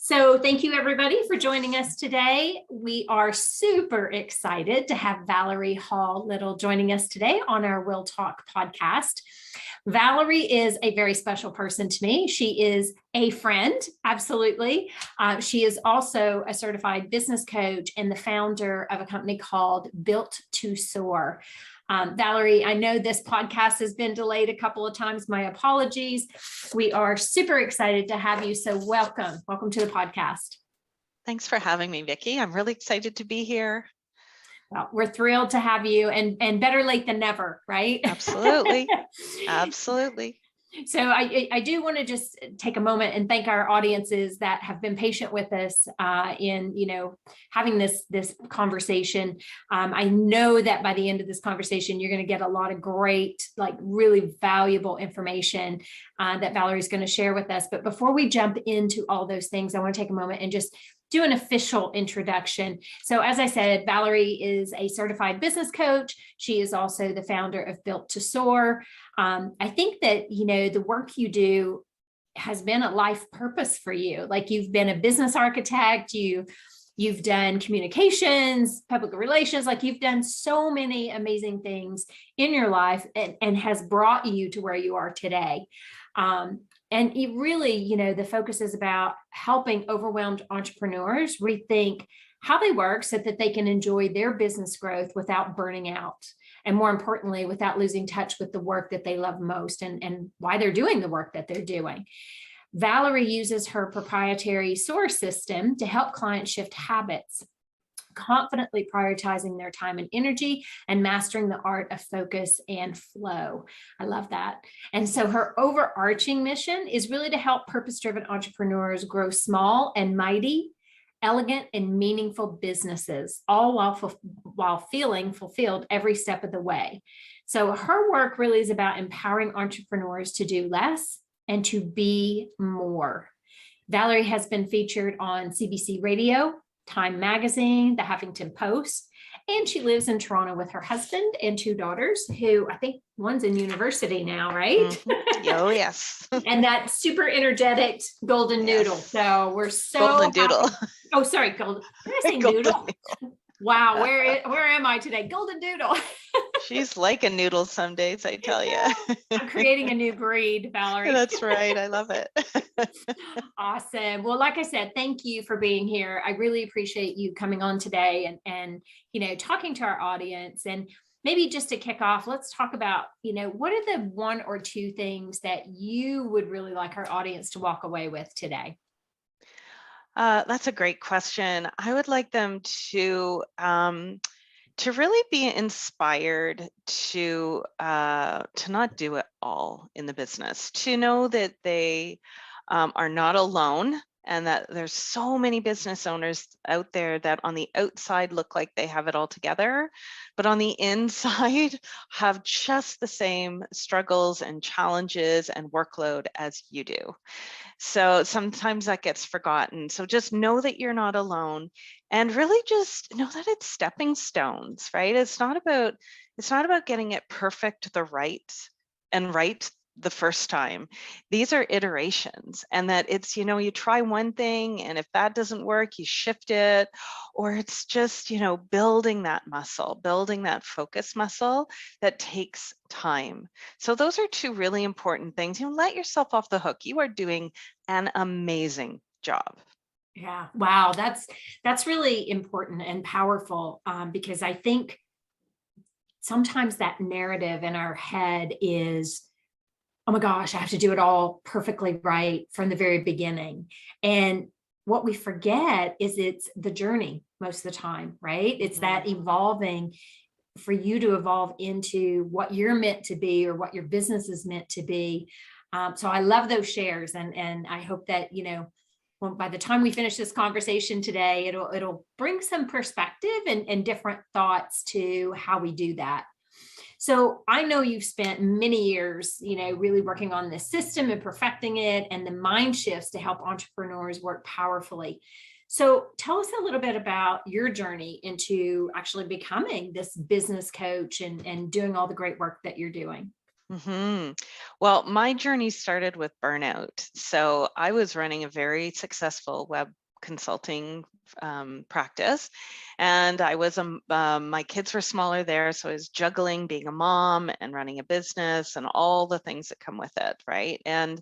So thank you everybody for joining us today. We are super excited to have Valeri Hall Little joining us today on our WIL Talk podcast. Valeri is a very special person to me. She is a friend, absolutely. She is also a certified business coach and the founder of a company called Built to Soar. Valeri, I know this podcast has been delayed a couple of times. My apologies. We are super excited to have you. So welcome. Welcome to the podcast. Thanks for having me, Vicki. I'm really excited to be here. Well, we're thrilled to have you, and better late than never, right? Absolutely. Absolutely. So I do want to just take a moment and thank our audiences that have been patient with us in, having this conversation. I know that by the end of this conversation, you're going to get a lot of great, really valuable information that Valeri's going to share with us. But before we jump into all those things, I want to take a moment and just do an official introduction. So as I said, Valeri is a certified business coach. She is also the founder of Built to Soar. I think that, the work you do has been a life purpose for you. Like you've been a business architect, you've done communications, public relations, like you've done so many amazing things in your life and has brought you to where you are today. And it really, the focus is about helping overwhelmed entrepreneurs rethink how they work so that they can enjoy their business growth without burning out. And more importantly, without losing touch with the work that they love most and why they're doing the work that they're doing. Valeri uses her proprietary Soar system to help clients shift habits, confidently prioritizing their time and energy and mastering the art of focus and flow. I love that. And so her overarching mission is really to help purpose-driven entrepreneurs grow small and mighty, elegant and meaningful businesses, all while feeling fulfilled every step of the way. So her work really is about empowering entrepreneurs to do less and to be more. Valeri has been featured on CBC Radio, Time Magazine, the Huffington Post, and she lives in Toronto with her husband and two daughters, who I think one's in university now, right? Mm-hmm. Oh, yes. And that super energetic golden noodle. So we're so golden doodle. Oh, sorry, golden. Did I say noodle? Wow, where am I today? Golden doodle. She's like a noodle some days, I tell you. I'm creating a new breed, Valeri. That's right. I love it. Awesome. Well, like I said, thank you for being here. I really appreciate you coming on today and talking to our audience. And maybe just to kick off, let's talk about, what are the one or two things that you would really like our audience to walk away with today? That's a great question. I would like them to really be inspired to not do it all in the business, to know that they are not alone, and that there's so many business owners out there that on the outside look like they have it all together, but on the inside have just the same struggles and challenges and workload as you do. So sometimes that gets forgotten. So just know that you're not alone, and really just know that it's stepping stones, right? It's not about getting it perfect right the first time. These are iterations, and that it's, you try one thing, and if that doesn't work, you shift it, or it's just, building that muscle, building that focus muscle that takes time. So those are two really important things. Let yourself off the hook. You are doing an amazing job. Yeah. Wow. That's really important and powerful because I think sometimes that narrative in our head is, oh my gosh, I have to do it all perfectly right from the very beginning. And what we forget is it's the journey most of the time, right? It's that evolving, for you to evolve into what you're meant to be or what your business is meant to be. So I love those shares. And I hope that, by the time we finish this conversation today, it'll bring some perspective and different thoughts to how we do that. So I know you've spent many years, really working on this system and perfecting it and the mind shifts to help entrepreneurs work powerfully. So tell us a little bit about your journey into actually becoming this business coach and doing all the great work that you're doing. Well, my journey started with burnout. So I was running a very successful web consulting practice, and my kids were smaller there, so I was juggling being a mom and running a business and all the things that come with it, right? And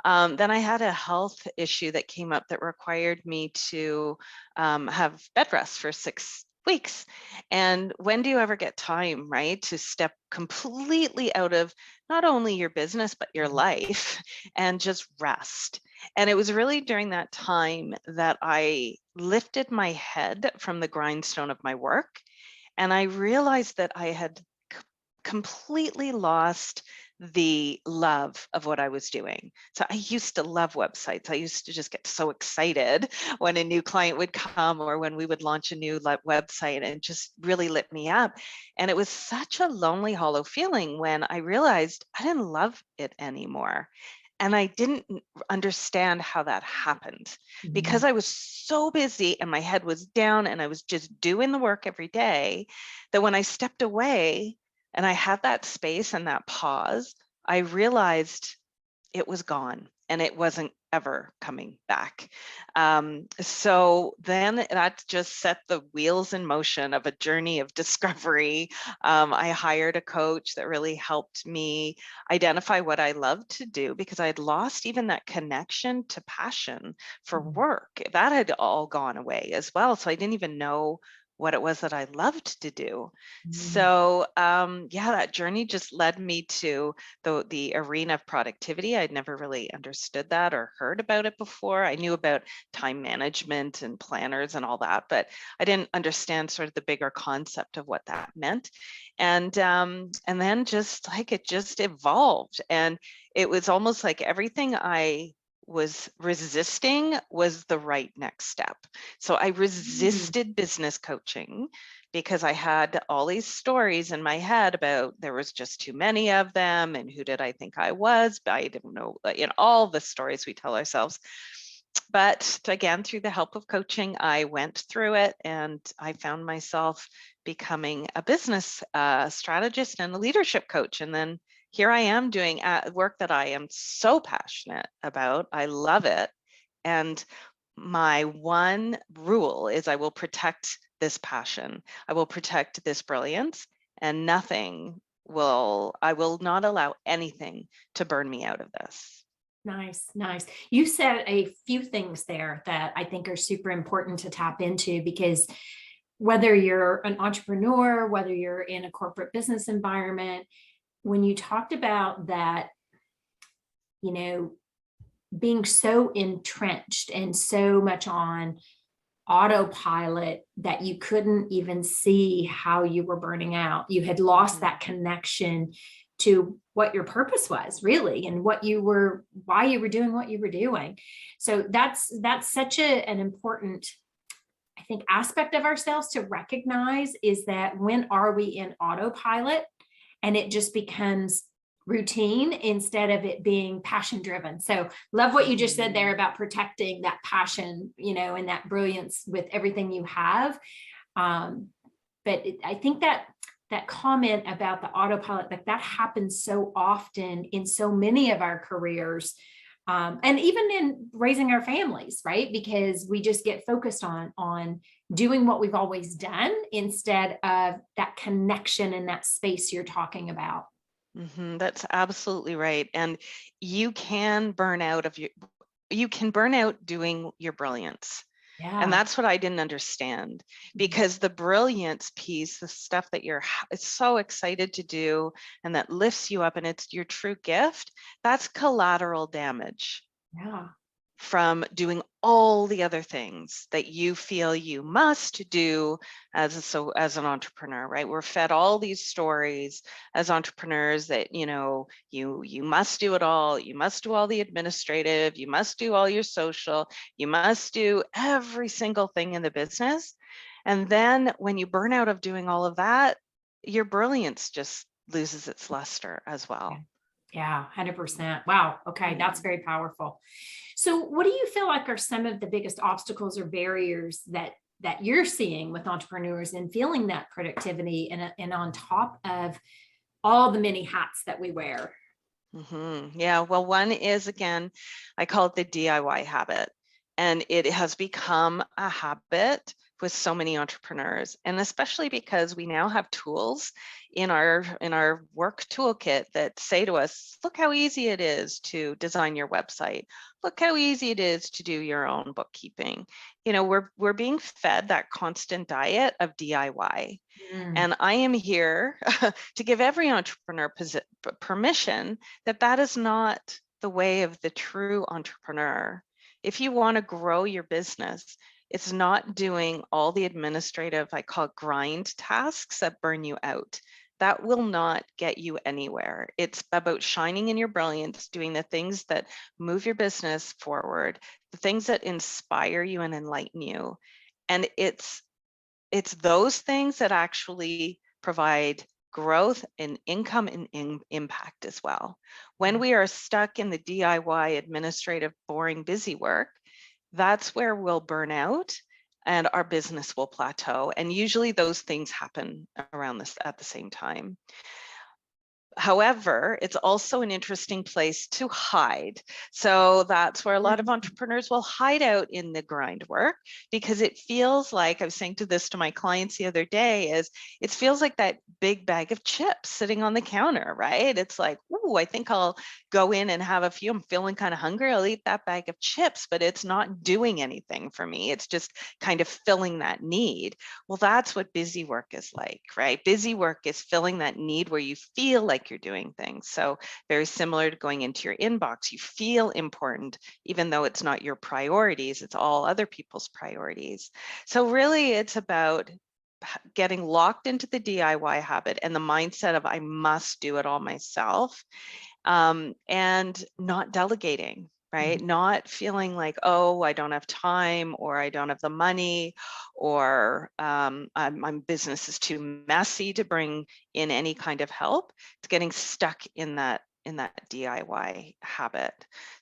then I had a health issue that came up that required me to have bed rest for 6 weeks. And when do you ever get time, right, to step completely out of not only your business, but your life and just rest? And it was really during that time that I lifted my head from the grindstone of my work. And I realized that I had completely lost the love of what I was doing. So I used to love websites. I used to just get so excited when a new client would come or when we would launch a new website, and just really lit me up. And it was such a lonely, hollow feeling when I realized I didn't love it anymore. And I didn't understand how that happened because I was so busy and my head was down and I was just doing the work every day, that when I stepped away and I had that space and that pause, I realized it was gone and it wasn't ever coming back. So then that just set the wheels in motion of a journey of discovery. I hired a coach that really helped me identify what I loved to do, because I had lost even that connection to passion for work. That had all gone away as well. So I didn't even know what it was that I loved to do. So yeah, that journey just led me to the arena of productivity. I'd never really understood that or heard about it before. I knew about time management and planners and all that, but I didn't understand sort of the bigger concept of what that meant. And then just like it just evolved, and it was almost like everything I was resisting was the right next step. So I resisted business coaching because I had all these stories in my head about there was just too many of them and who did I think I was, but I didn't know, all the stories we tell ourselves. But again, through the help of coaching, I went through it and I found myself becoming a business strategist and a leadership coach. And then here I am doing work that I am so passionate about. I love it. And my one rule is I will protect this passion. I will protect this brilliance, and I will not allow anything to burn me out of this. Nice, nice. You said a few things there that I think are super important to tap into, because whether you're an entrepreneur, whether you're in a corporate business environment, when you talked about that, being so entrenched and so much on autopilot that you couldn't even see how you were burning out. You had lost that connection to what your purpose was really, and why you were doing what you were doing. So that's such an important, I think, aspect of ourselves to recognize, is that when are we in autopilot and it just becomes routine instead of it being passion driven. So love what you just said there about protecting that passion, and that brilliance with everything you have. I think that comment about the autopilot, that happens so often in so many of our careers, and even in raising our families, right? Because we just get focused on doing what we've always done instead of that connection and that space you're talking about. That's absolutely right. And you can burn out doing your brilliance. Yeah. And that's what I didn't understand, because the brilliance piece, the stuff that you're so excited to do and that lifts you up and it's your true gift, that's collateral damage. Yeah. From doing all the other things that you feel you must do as an entrepreneur, right? We're fed all these stories as entrepreneurs that, you must do it all. You must do all the administrative, you must do all your social, you must do every single thing in the business. And then when you burn out of doing all of that, your brilliance just loses its luster as well. Yeah, 100%. Wow. Okay. That's very powerful. So what do you feel like are some of the biggest obstacles or barriers that you're seeing with entrepreneurs and feeling that productivity and on top of all the many hats that we wear. Yeah, well, one is, again, I call it the DIY habit. And it has become a habit with so many entrepreneurs, and especially because we now have tools in our work toolkit that say to us, look how easy it is to design your website. Look how easy it is to do your own bookkeeping. You know, we're being fed that constant diet of DIY. And I am here to give every entrepreneur permission that that is not the way of the true entrepreneur. If you want to grow your business, it's not doing all the administrative, I call it grind tasks that burn you out. That will not get you anywhere. It's about shining in your brilliance, doing the things that move your business forward, the things that inspire you and enlighten you. And it's those things that actually provide growth and income and impact as well. When we are stuck in the DIY, administrative, boring, busy work, that's where we'll burn out and our business will plateau. And usually those things happen around this at the same time. However, it's also an interesting place to hide. So that's where a lot of entrepreneurs will hide out in the grind work, because it feels like, I was saying to my clients the other day, is it feels like that big bag of chips sitting on the counter, right? It's like, ooh, I think I'll go in and have a few. I'm feeling kind of hungry. I'll eat that bag of chips, but it's not doing anything for me. It's just kind of filling that need. Well, that's what busy work is like, right? Busy work is filling that need where you feel like you're doing things. So very similar to going into your inbox, you feel important, even though it's not your priorities, it's all other people's priorities. So really it's about getting locked into the DIY habit and the mindset of I must do it all myself, and not delegating, right? Not feeling like, oh, I don't have time, or I don't have the money, or my business is too messy to bring in any kind of help. It's getting stuck in that DIY habit.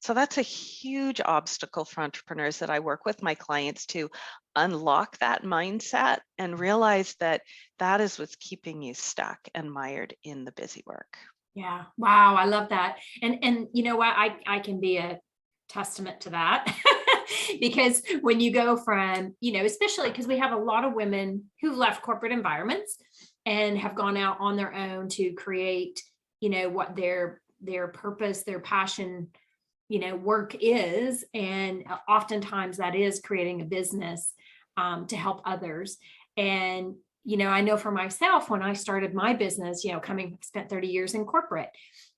So that's a huge obstacle for entrepreneurs that I work with my clients to unlock that mindset and realize that that is what's keeping you stuck and mired in the busy work. Yeah. Wow. I love that. And you know what? I can be a testament to that. Because when you go from, especially because we have a lot of women who've left corporate environments and have gone out on their own to create, what their purpose, their passion, work is. And oftentimes that is creating a business to help others. And I know for myself, when I started my business, spent 30 years in corporate.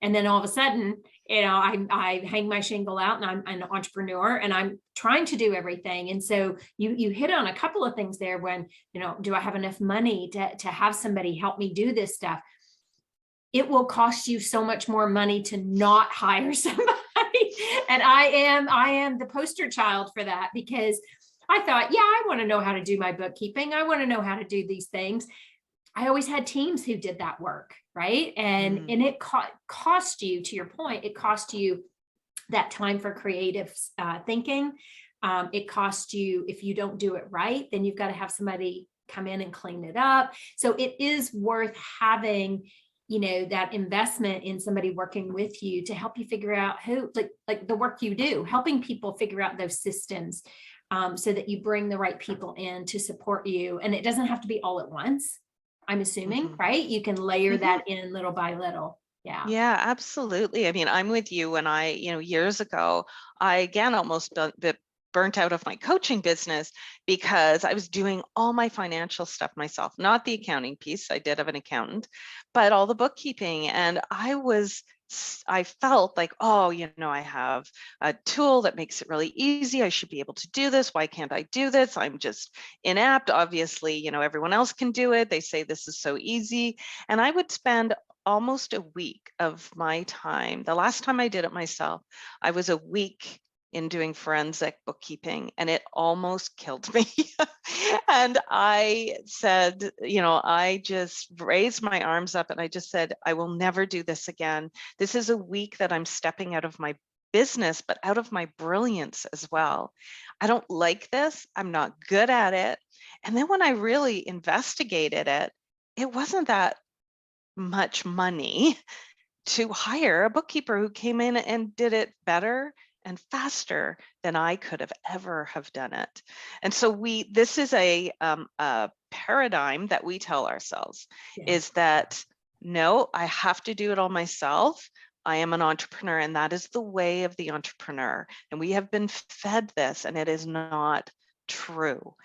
And then all of a sudden, I hang my shingle out and I'm an entrepreneur and I'm trying to do everything. And so you hit on a couple of things there when, do I have enough money to have somebody help me do this stuff? It will cost you so much more money to not hire somebody. And I am the poster child for that, because I thought, yeah, I want to know how to do my bookkeeping. I want to know how to do these things. I always had teams who did that work, right? And it cost you, to your point, it cost you that time for creative thinking. It costs you, if you don't do it right, then you've got to have somebody come in and clean it up. So it is worth having, that investment in somebody working with you to help you figure out who, like the work you do, helping people figure out those systems, so that you bring the right people in to support you. And it doesn't have to be all at once, I'm assuming, right? You can layer that in little by little. Yeah. Yeah, absolutely. I mean, I'm with you. When years ago, I again almost burnt out of my coaching business because I was doing all my financial stuff myself, not the accounting piece. I did have an accountant, but all the bookkeeping. And I felt like, oh, I have a tool that makes it really easy. I should be able to do this. Why can't I do this? I'm just inept. Obviously, everyone else can do it. They say this is so easy. And I would spend almost a week of my time. The last time I did it myself, I was a week in doing forensic bookkeeping, and it almost killed me. And I said, I just raised my arms up and I just said, I will never do this again. This is a week that I'm stepping out of my business, but out of my brilliance as well. I don't like this. I'm not good at it. And then when I really investigated it, it wasn't that much money to hire a bookkeeper who came in and did it better and faster than I could have ever have done it. And so this is a paradigm that we tell ourselves, is that, no, I have to do it all myself. I am an entrepreneur, and that is the way of the entrepreneur. And we have been fed this, and it is not true.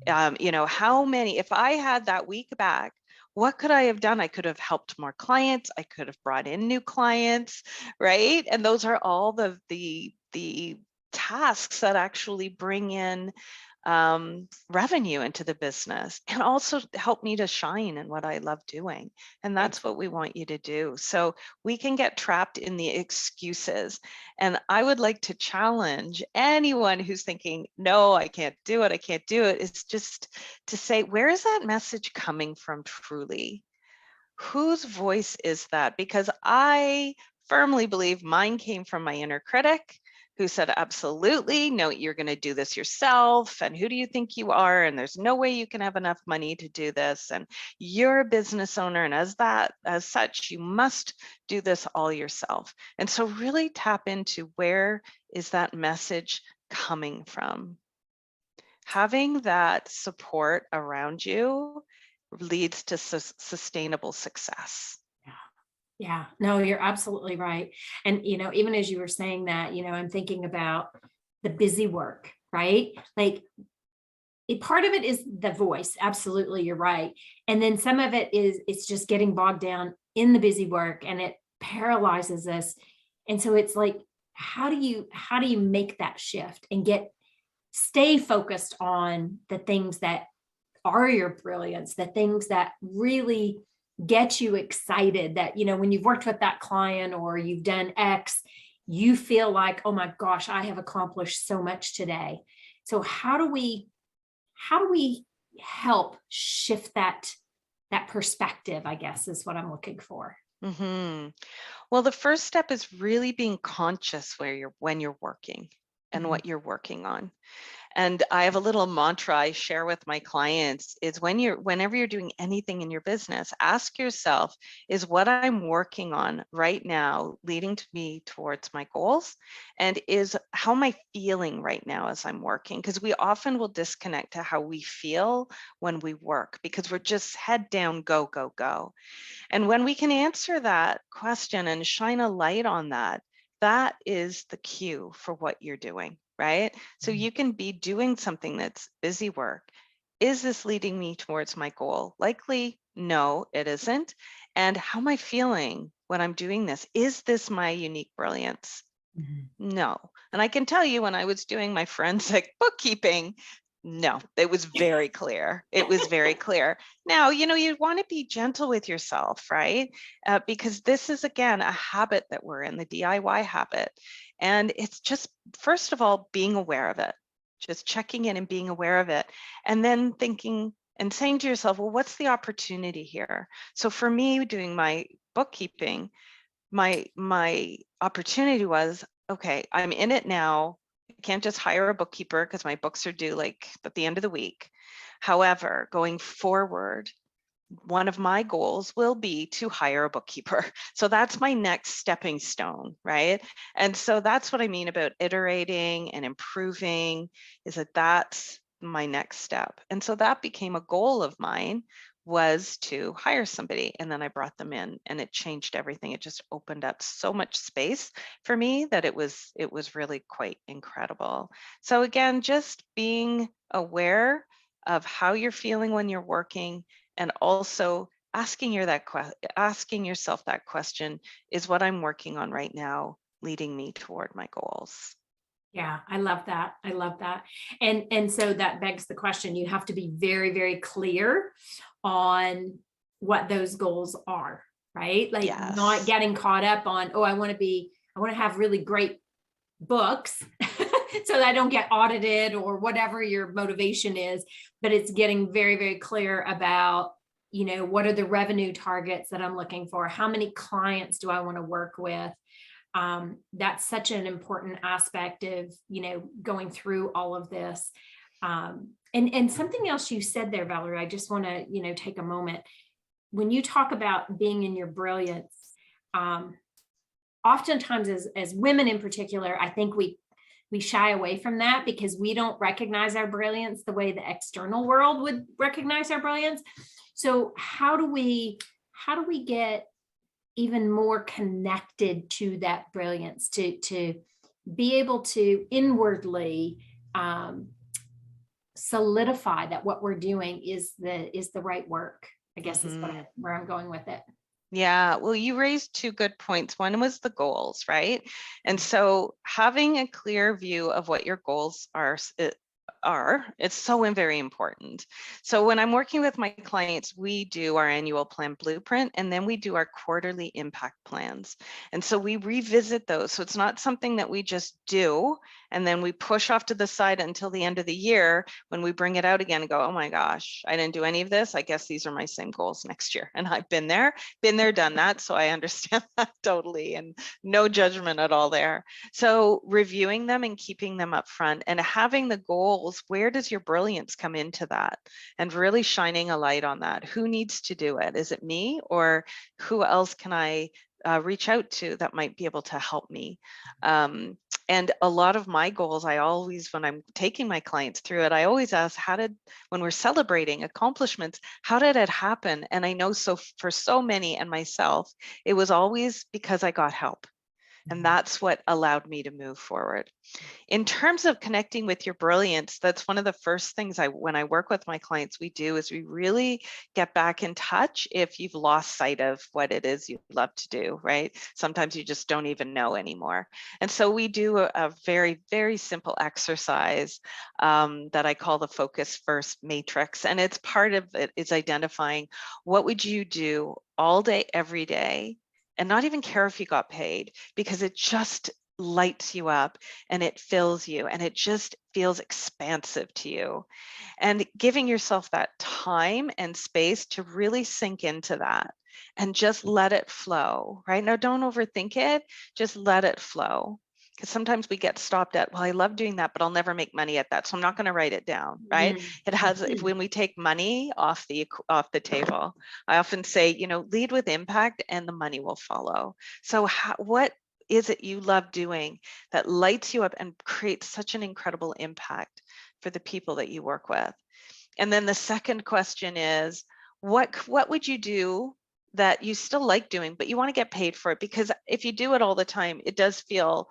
How many, if I had that week back, what could I have done? I could have helped more clients. I could have brought in new clients, right? And those are all the tasks that actually bring in revenue into the business, and also help me to shine in what I love doing. And that's what we want you to do. So we can get trapped in the excuses. And I would like to challenge anyone who's thinking, no, I can't do it, I can't do it, is just to say, where is that message coming from truly? Whose voice is that? Because I firmly believe mine came from my inner critic, who said, absolutely, no, you're going to do this yourself. And who do you think you are? And there's no way you can have enough money to do this. And you're a business owner. And as such, you must do this all yourself. And so really tap into, where is that message coming from? Having that support around you leads to sustainable success. Yeah, no, you're absolutely right. And, even as you were saying that, I'm thinking about the busy work, right? Like, part of it is the voice. Absolutely. You're right. And then some of it is, it's just getting bogged down in the busy work, and it paralyzes us. And so it's like, how do you make that shift and stay focused on the things that are your brilliance, the things that really get you excited, that, when you've worked with that client or you've done X, you feel like, oh my gosh, I have accomplished so much today. So how do we help shift that perspective, I guess, is what I'm looking for. Mm-hmm. Well, the first step is really being conscious when you're working and what you're working on. And I have a little mantra I share with my clients, is whenever you're doing anything in your business, ask yourself, is what I'm working on right now leading to me towards my goals? And how am I feeling right now as I'm working? Because we often will disconnect to how we feel when we work, because we're just head down, go, go, go. And when we can answer that question and shine a light on that, that is the cue for what you're doing. Right? So you can be doing something that's busy work. Is this leading me towards my goal? Likely, no, it isn't. And how am I feeling when I'm doing this? Is this my unique brilliance? No. And I can tell you, when I was doing my forensic bookkeeping, no, it was very clear. It was very clear. Now, you want to be gentle with yourself, right? Because this is, again, a habit that we're in, the DIY habit. And it's just, first of all, being aware of it, just checking in and being aware of it. And then thinking and saying to yourself, well, what's the opportunity here? So for me, doing my bookkeeping, my opportunity was, okay, I'm in it now. I can't just hire a bookkeeper because my books are due like at the end of the week. However, going forward, one of my goals will be to hire a bookkeeper. So that's my next stepping stone, right? And so that's what I mean about iterating and improving, is that's my next step. And so that became a goal of mine, was to hire somebody. And then I brought them in, and it changed everything. It just opened up so much space for me that it was really quite incredible. So again, just being aware of how you're feeling when you're working, and also asking yourself that question, is what I'm working on right now leading me toward my goals? Yeah, I love that. I love that. And so that begs the question, you have to be very, very clear on what those goals are, right? Like, Yes. not getting caught up on, oh, I want to have really great books so that I don't get audited or whatever your motivation is, but it's getting very, very clear about, what are the revenue targets that I'm looking for? How many clients do I want to work with? That's such an important aspect of, going through all of this. And something else you said there, Valerie, I just want to, take a moment. when you talk about being in your brilliance, oftentimes as women in particular, I think we shy away from that because we don't recognize our brilliance the way the external world would recognize our brilliance. So how do we get even more connected to that brilliance, to be able to inwardly solidify that what we're doing is the right work, I guess is where I'm going with it. Yeah, well, you raised two good points. One was the goals, right? And so having a clear view of what your goals are, it's so very important. So when I'm working with my clients, we do our annual plan blueprint, and then we do our quarterly impact plans. And so we revisit those. So it's not something that we just do and then we push off to the side until the end of the year when we bring it out again and go, oh my gosh, I didn't do any of this. I guess these are my same goals next year. And I've been there, done that. So I understand that totally, and no judgment at all there. So reviewing them and keeping them up front and having the goals, where does your brilliance come into that? And really shining a light on that. Who needs to do it? Is it me, or who else can I reach out to that might be able to help me? And a lot of my goals, I always, when I'm taking my clients through it, I always ask, when we're celebrating accomplishments, how did it happen? And I know for so many and myself, it was always because I got help. And that's what allowed me to move forward. In terms of connecting with your brilliance, that's one of the first things when I work with my clients, we do is we really get back in touch if you've lost sight of what it is you love to do, right? Sometimes you just don't even know anymore. And so we do a very, very simple exercise that I call the Focus First Matrix. And it's part of it is identifying what would you do all day, every day, and not even care if you got paid, because it just lights you up and it fills you and it just feels expansive to you. And giving yourself that time and space to really sink into that and just let it flow, right? Now, don't overthink it, just let it flow. Because sometimes we get stopped at, well, I love doing that, but I'll never make money at that, so I'm not going to write it down, right? It has, when we take money off the table, I often say, lead with impact and the money will follow. So what is it you love doing that lights you up and creates such an incredible impact for the people that you work with? And then the second question is, what would you do that you still like doing, but you want to get paid for it? Because if you do it all the time, it does feel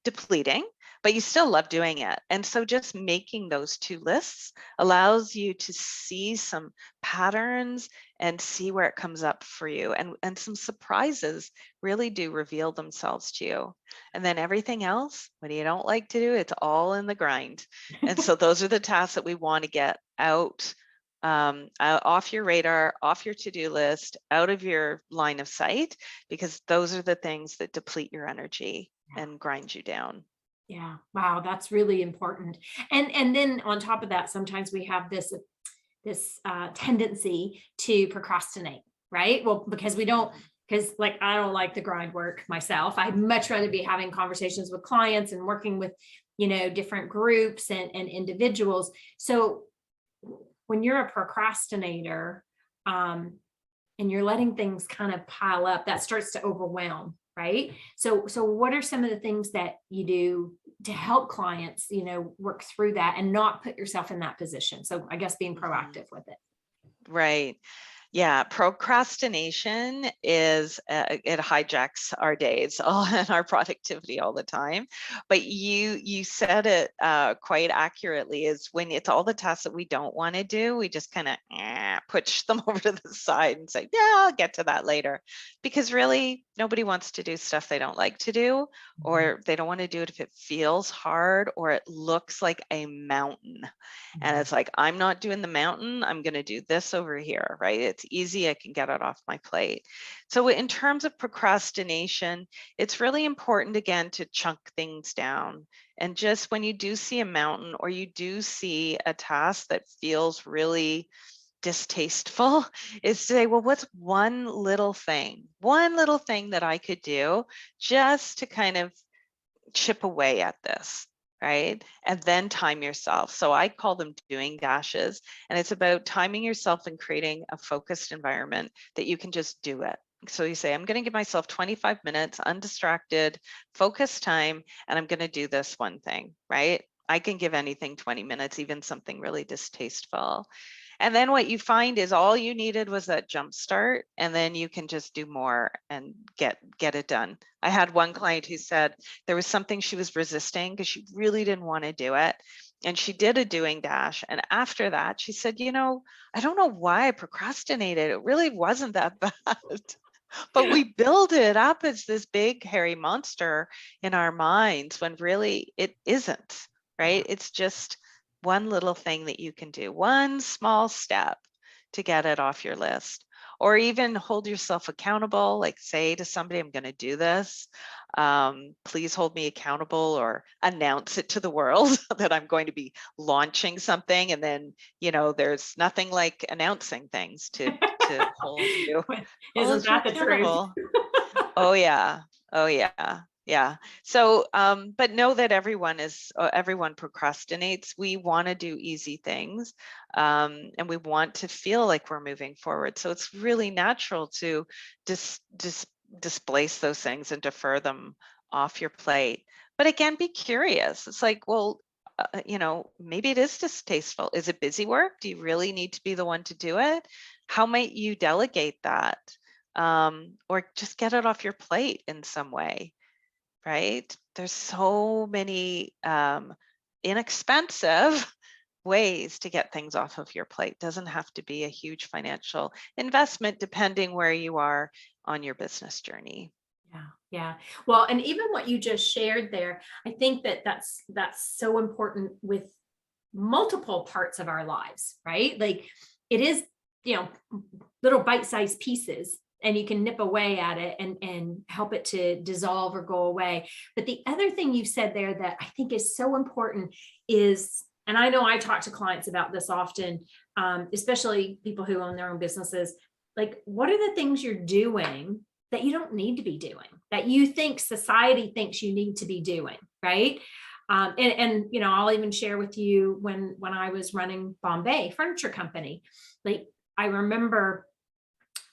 depleting, but you still love doing it. And so just making those two lists allows you to see some patterns and see where it comes up for you. And some surprises really do reveal themselves to you. And then everything else, when you don't like to do, it's all in the grind. And so those are the tasks that we want to get out, off your radar, off your to-do list, out of your line of sight, because those are the things that deplete your energy and grind you down. Yeah. Wow. That's really important. And then on top of that, sometimes we have this tendency to procrastinate, right? Well, because I don't like the grind work myself. I'd much rather be having conversations with clients and working with, different groups and individuals. So when you're a procrastinator, and you're letting things kind of pile up, that starts to overwhelm, right? So what are some of the things that you do to help clients, work through that and not put yourself in that position? So I guess being proactive with it. Right. Yeah, procrastination is, it hijacks our days and our productivity all the time. But you said it quite accurately, is when it's all the tasks that we don't want to do, we just kind of push them over to the side and say, yeah, I'll get to that later. Because really, nobody wants to do stuff they don't like to do, or they don't want to do it if it feels hard or it looks like a mountain. And it's like, I'm not doing the mountain, I'm going to do this over here, right? It's easy, I can get it off my plate. So in terms of procrastination, it's really important, again, to chunk things down. And just when you do see a mountain or you do see a task that feels really distasteful, is to say, well, what's one little thing that I could do just to kind of chip away at this? right? And then time yourself. So I call them doing dashes, and it's about timing yourself and creating a focused environment that you can just do it. So you say, I'm going to give myself 25 minutes, undistracted, focused time, and I'm going to do this one thing, right? I can give anything 20 minutes, even something really distasteful. And then what you find is all you needed was that jump start, and then you can just do more and get it done. I had one client who said there was something she was resisting because she really didn't want to do it. And she did a doing dash. And after that, she said, I don't know why I procrastinated. It really wasn't that bad. But we build it up as this big hairy monster in our minds when really it isn't, right? It's just one little thing that you can do, one small step to get it off your list. Or even hold yourself accountable, like say to somebody, I'm going to do this. Please hold me accountable, or announce it to the world that I'm going to be launching something. And then, there's nothing like announcing things to hold you. Isn't that the truth? Oh yeah. Oh yeah. Yeah. So, but know that everyone procrastinates. We want to do easy things, and we want to feel like we're moving forward. So it's really natural to displace those things and defer them off your plate. But again, be curious. It's like, well, maybe it is distasteful. Is it busy work? Do you really need to be the one to do it? How might you delegate that? Or just get it off your plate in some way, right? There's so many inexpensive ways to get things off of your plate. Doesn't have to be a huge financial investment, depending where you are on your business journey. Yeah. Well, and even what you just shared there, I think that's so important with multiple parts of our lives, right? Like it is, little bite-sized pieces, and you can nip away at it and help it to dissolve or go away. But the other thing you said there that I think is so important is, and I know I talk to clients about this often, especially people who own their own businesses, like what are the things you're doing that you don't need to be doing, that you think society thinks you need to be doing, right? And I'll even share with you when I was running Bombay Furniture Company, like I remember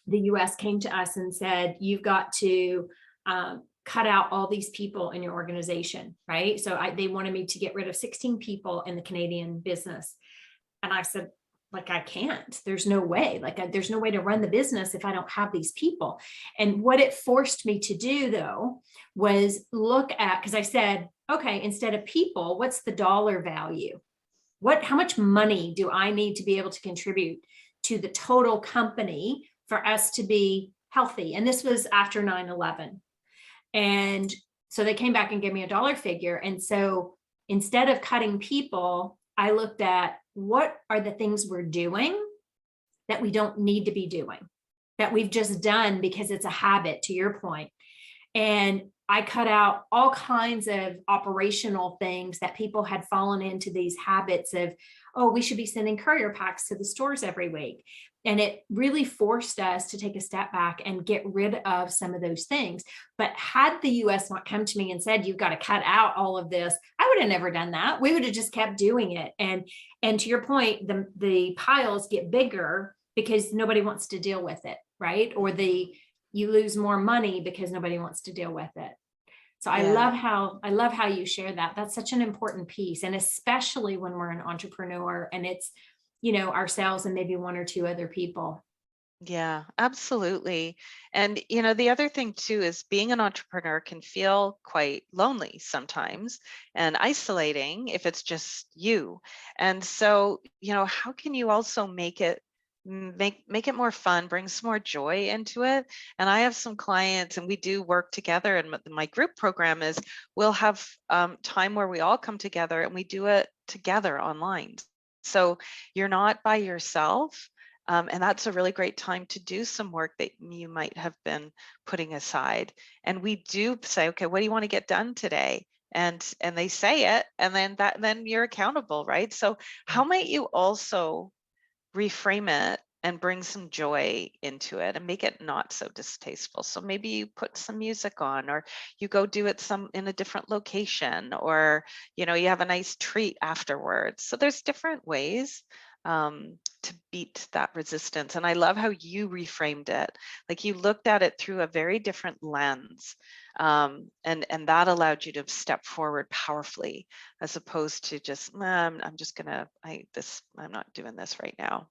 the US came to us and said, you've got to cut out all these people in your organization, right? So they wanted me to get rid of 16 people in the Canadian business. And I said, like, I can't, there's no way, there's no way to run the business if I don't have these people. And what it forced me to do though, was look at, because I said, okay, instead of people, what's the dollar value? How much money do I need to be able to contribute to the total company for us to be healthy? And this was after 9/11. And so they came back and gave me a dollar figure. And so instead of cutting people, I looked at what are the things we're doing that we don't need to be doing, that we've just done because it's a habit, to your point. And I cut out all kinds of operational things that people had fallen into these habits of, oh, we should be sending courier packs to the stores every week. And it really forced us to take a step back and get rid of some of those things. But had the US not come to me and said, you've got to cut out all of this, I would have never done that. We would have just kept doing it. And to your point, the piles get bigger because nobody wants to deal with it, right? Or you lose more money because nobody wants to deal with it. So I love how you share that. That's such an important piece. And especially when we're an entrepreneur and it's, ourselves and maybe one or two other people. Yeah, absolutely. And, the other thing too is being an entrepreneur can feel quite lonely sometimes and isolating if it's just you. And so, how can you also make it more fun, bring some more joy into it? And I have some clients and we do work together, and my group program is we'll have time where we all come together and we do it together online. So you're not by yourself. And that's a really great time to do some work that you might have been putting aside. And we do say, okay, what do you want to get done today? And they say it, and then you're accountable, right? So how might you also reframe it and bring some joy into it and make it not so distasteful. So maybe you put some music on, or you go do it in a different location, or you have a nice treat afterwards. So there's different ways to beat that resistance. And I love how you reframed it. Like you looked at it through a very different lens. And that allowed you to step forward powerfully, as opposed to just, I'm not doing this right now.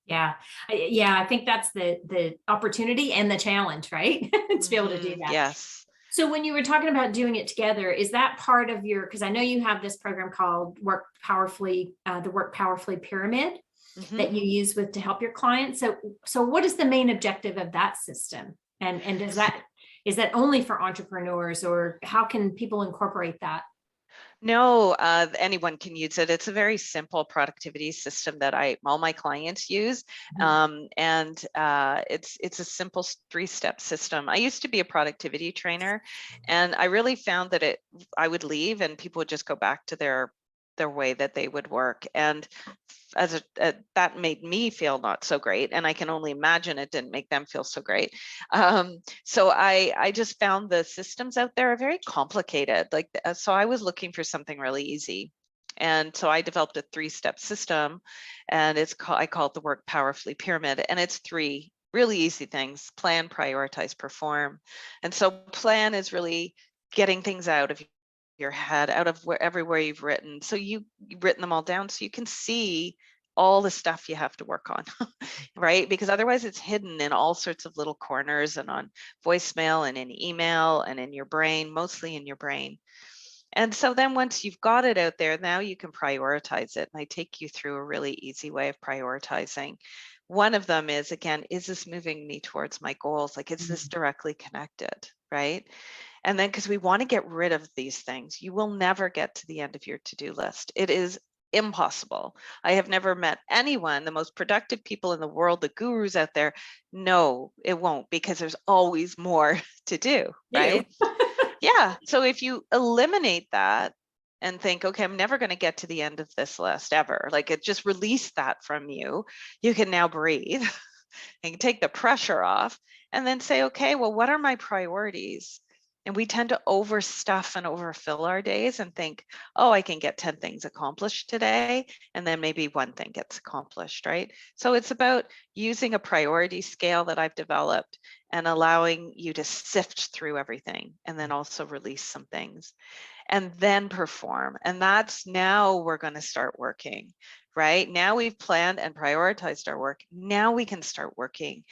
Yeah. I think that's the opportunity and the challenge, right? To be able to do that. Yes. So when you were talking about doing it together, is that part of your, because I know you have this program called the Work Powerfully Pyramid that you use to help your clients. So what is the main objective of that system? And is that only for entrepreneurs, or how can people incorporate that? No, anyone can use it. It's a very simple productivity system that all my clients use, and it's a simple 3-step system. I used to be a productivity trainer, and I really found that I would leave and people would just go back to their way that they would work, and that made me feel not so great, and I can only imagine it didn't make them feel so great. So I just found the systems out there are very complicated. So I was looking for something really easy, and so I developed a 3-step system, and I call it the Work Powerfully Pyramid, and it's 3 really easy things: plan, prioritize, perform. And so plan is really getting things out of your head, out of everywhere you've written. So you've written them all down so you can see all the stuff you have to work on, right? Because otherwise it's hidden in all sorts of little corners, and on voicemail and in email and in your brain, mostly in your brain. And so then once you've got it out there, now you can prioritize it. And I take you through a really easy way of prioritizing. One of them is, again, is this moving me towards my goals? Like, is this directly connected, right? And then, because we want to get rid of these things, you will never get to the end of your to-do list. It is impossible. I have never met anyone, the most productive people in the world, the gurus out there. No, it won't, because there's always more to do, right? Yeah. So if you eliminate that and think, okay, I'm never going to get to the end of this list ever, just release that from you, you can now breathe and take the pressure off, and then say, okay, well, what are my priorities? And we tend to overstuff and overfill our days and think, oh, I can get 10 things accomplished today, and then maybe 1 thing gets accomplished, right? So it's about using a priority scale that I've developed and allowing you to sift through everything, and then also release some things, and then perform. And that's now we're going to start working, right? Now we've planned and prioritized our work. Now we can start working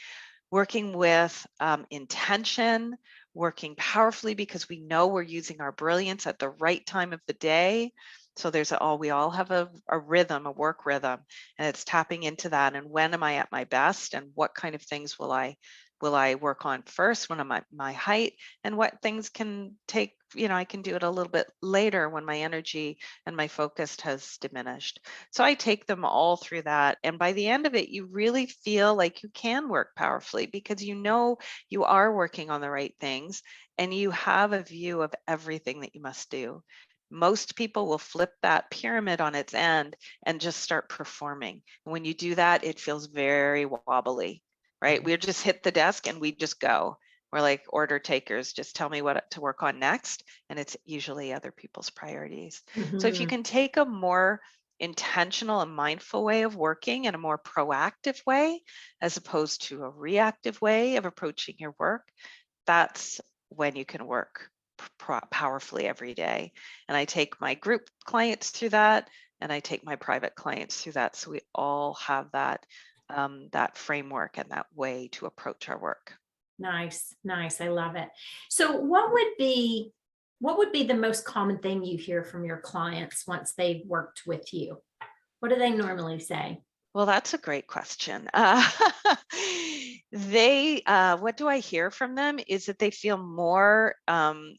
with intention, working powerfully, because we know we're using our brilliance at the right time of the day. So we all have a rhythm, a work rhythm, and it's tapping into that. And when am I at my best? And what kind of things will I work on first when I'm at my height? And what things can take, I can do it a little bit later when my energy and my focus has diminished. So I take them all through that. And by the end of it, you really feel like you can work powerfully, because you are working on the right things, and you have a view of everything that you must do. Most people will flip that pyramid on its end and just start performing. And when you do that, it feels very wobbly, right? We just hit the desk and we just go. We're like order takers, just tell me what to work on next. And it's usually other people's priorities. So if you can take a more intentional and mindful way of working, and a more proactive way, as opposed to a reactive way of approaching your work, that's when you can work powerfully every day. And I take my group clients through that, and I take my private clients through that. So we all have that framework and that way to approach our work. Nice. I love it. So what would be the most common thing you hear from your clients once they've worked with you? What do they normally say? Well, that's a great question. What do I hear from them is that they feel more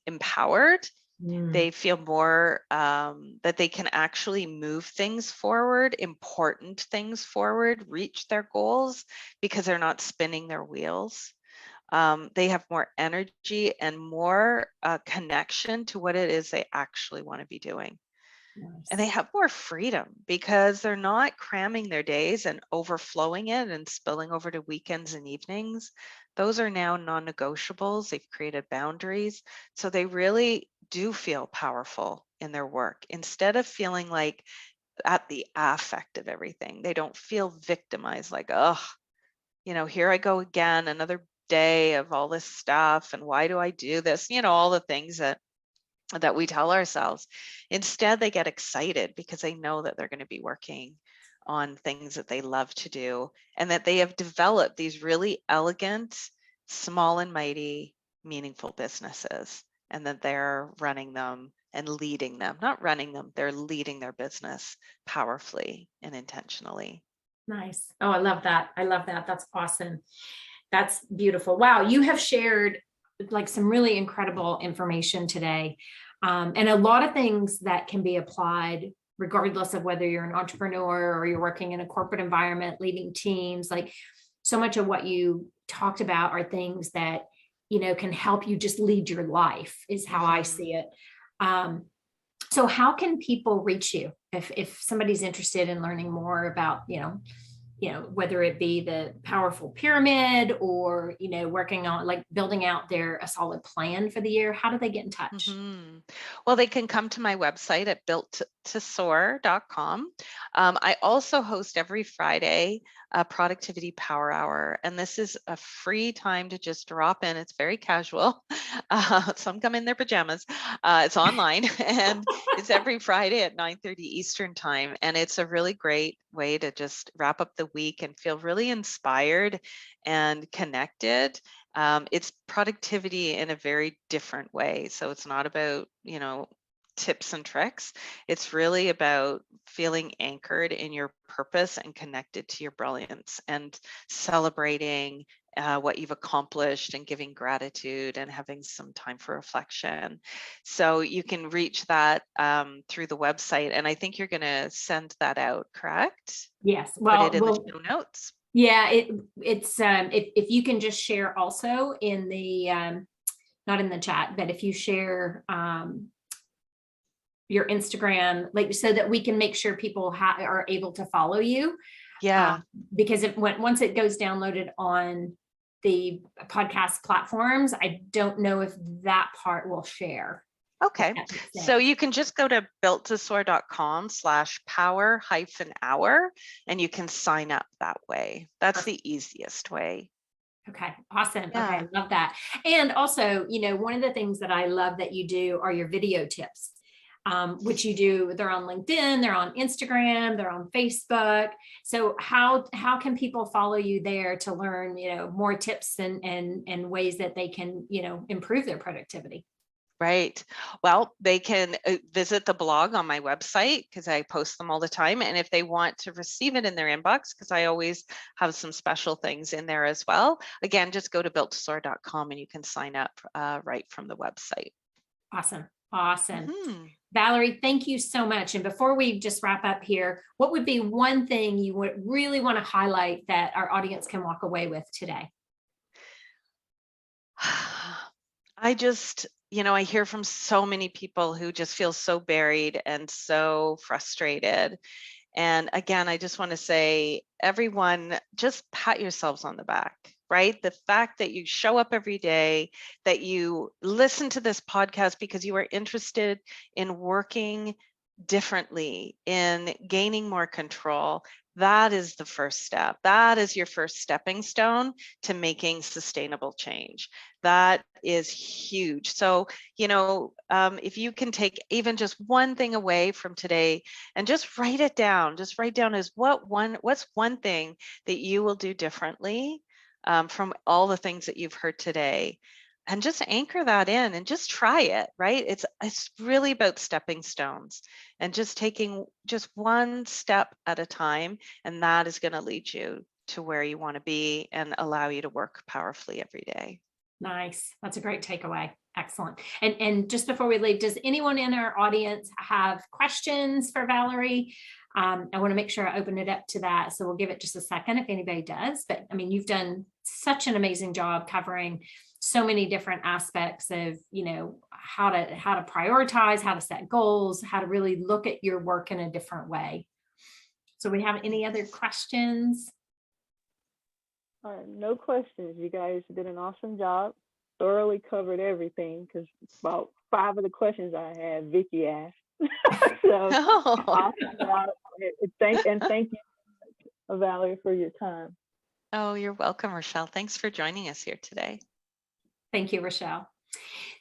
empowered. They feel more that they can actually move things forward, important things forward, reach their goals, because they're not spinning their wheels. They have more energy and more connection to what it is they actually want to be doing. And they have more freedom because they're not cramming their days and overflowing it and spilling over to weekends and evenings. Those are now non-negotiables. They've created boundaries. So they really do feel powerful in their work instead of feeling like at the affect of everything. They don't feel victimized like, oh, here I go again, another day of all this stuff. And why do I do this? All the things that we tell ourselves. Instead, they get excited because they know that they're going to be working on things that they love to do and that they have developed these really elegant, small and mighty, meaningful businesses, and that they're running them and leading them, not running them, they're leading their business powerfully and intentionally. Nice. Oh, I love that. I love that. That's awesome. That's beautiful. Wow. You have shared like some really incredible information today. And a lot of things that can be applied regardless of whether you're an entrepreneur or you're working in a corporate environment, leading teams. Like so much of what you talked about are things that, can help you just lead your life is how I see it. So how can people reach you if somebody's interested in learning more about, whether it be the powerful pyramid or, working on like building out a solid plan for the year? How do they get in touch? Well, they can come to my website at builttosoar.com. I also host every Friday a productivity power hour, and this is a free time to just drop in. It's very casual. Some come in their pajamas. It's online and it's every Friday at 9:30 Eastern time. And it's a really great way to just wrap up the week and feel really inspired and connected. It's productivity in a very different way. So it's not about, tips and tricks. It's really about feeling anchored in your purpose and connected to your brilliance and celebrating what you've accomplished and giving gratitude and having some time for reflection. So you can reach that through the website. And I think you're going to send that out, correct? Yes. Put it in the show notes. Yeah, it's if you can just share also in the not in the chat, but if you share your Instagram, like so that we can make sure people are able to follow you. Yeah. Because once it goes downloaded on the podcast platforms, I don't know if that part will share. Okay, so you can just go to builttosoar.com/power-hour and you can sign up that way. That's the easiest way. Okay, awesome. Yeah. Okay, I love that. And also, one of the things that I love that you do are your video tips, which you do. They're on LinkedIn, they're on Instagram, they're on Facebook. So how can people follow you there to learn, more tips and ways that they can, improve their productivity? Right. Well, they can visit the blog on my website because I post them all the time. And if they want to receive it in their inbox, because I always have some special things in there as well, again, just go to builttosoar.com and you can sign up right from the website. Awesome. Awesome. Valeri, thank you so much. And before we just wrap up here, what would be one thing you would really want to highlight that our audience can walk away with today? I just, I hear from so many people who just feel so buried and so frustrated. And again, I just want to say, everyone, just pat yourselves on the back, right? The fact that you show up every day, that you listen to this podcast because you are interested in working differently, in gaining more control. That is the first step. That is your first stepping stone to making sustainable change. That is huge. So, if you can take even just one thing away from today and just write it down, as what's one thing that you will do differently from all the things that you've heard today. And just anchor that in and just try it, right? It's really about stepping stones and just taking just one step at a time. And that is going to lead you to where you want to be and allow you to work powerfully every day. Nice. That's a great takeaway. Excellent. And just before we leave, does anyone in our audience have questions for Valeri? I want to make sure I open it up to that. So we'll give it just a second if anybody does. But I mean, you've done such an amazing job covering so many different aspects of, how to prioritize, how to set goals, how to really look at your work in a different way. So we have any other questions? No questions. You guys did an awesome job. Thoroughly covered everything, because about 5 of the questions I had, Vicky asked. So Oh, awesome job. Thank you, Valerie, for your time. oh, you're welcome, Rochelle. Thanks for joining us here today. Thank you, Rochelle.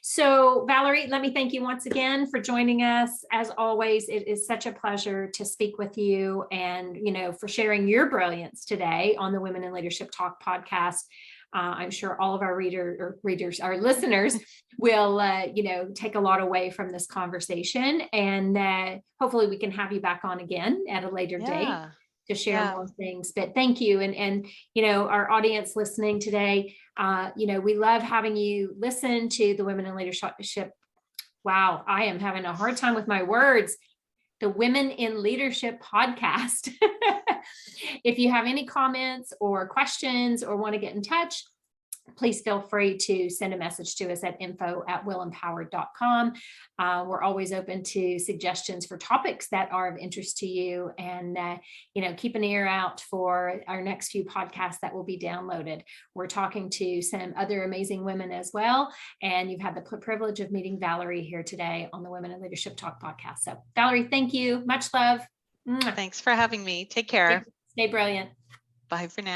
So Valerie, let me thank you once again for joining us. As always, it is such a pleasure to speak with you and, for sharing your brilliance today on the Women in Leadership Talk podcast. I'm sure all of our our listeners will, take a lot away from this conversation, and hopefully we can have you back on again at a later date to share more things. But thank you. And our audience listening today, we love having you listen to the Women in Leadership. Wow, I am having a hard time with my words. The Women in Leadership podcast. If you have any comments or questions or want to get in touch, please feel free to send a message to us at info@willempowered.com. We're always open to suggestions for topics that are of interest to you, and keep an ear out for our next few podcasts that will be downloaded. We're talking to some other amazing women as well, and you've had the privilege of meeting Valerie here today on the Women in Leadership Talk podcast. So Valerie, thank you. Much love. Thanks for having me. Take care. Stay brilliant. Bye for now.